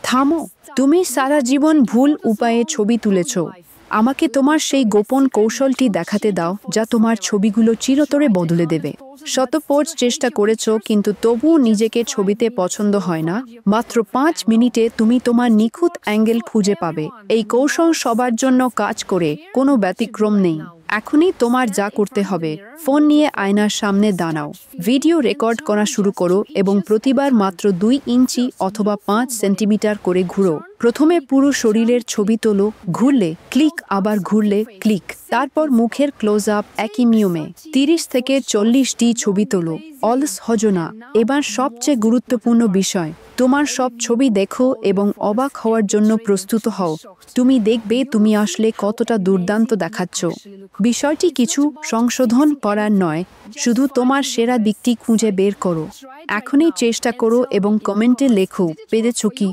থামো। তুমি সারা জীবন ভুল উপায়ে ছবি তুলেছ। আমাকে তোমার সেই গোপন কৌশলটি দেখাতে দাও যা তোমার ছবিগুলো চিরতরে বদলে দেবে। শতপোজ চেষ্টা করেছ কিন্তু তবুও নিজেকে ছবিতে পছন্দ হয় না। মাত্র 5 মিনিটে তুমি তোমার নিখুঁত অ্যাঙ্গেল খুঁজে পাবে। এই কৌশল সবার জন্য কাজ করে, কোনো ব্যতিক্রম নেই। এখনই তোমার যা করতে হবে, ফোন নিয়ে আয়নার সামনে দাঁড়াও, ভিডিও রেকর্ড করা শুরু করো এবং প্রতিবার মাত্র 2 ইঞ্চি অথবা 5 সেন্টিমিটার করে ঘুরো। প্রথমে পুরো শরীরের ছবি তোলো, ঘুরলে ক্লিক, আবার ঘুরলে ক্লিক, তারপর মুখের ক্লোজ আপ একই নিয়মে 30 থেকে 40টি ছবি তোলো। অলস হজো না। এবার সবচেয়ে গুরুত্বপূর্ণ বিষয়, তোমার সব ছবি দেখো এবং অবাক হওয়ার জন্য প্রস্তুত হও। তুমি দেখবে তুমি আসলে কতটা দুর্দান্ত দেখাচ্ছ। বিষয়টি কিছু সংশোধন করার নয়, শুধু তোমার সেরা দিকটি খুঁজে বের করো। এখনই চেষ্টা করো এবং কমেন্টে লেখো পেরেছো কি।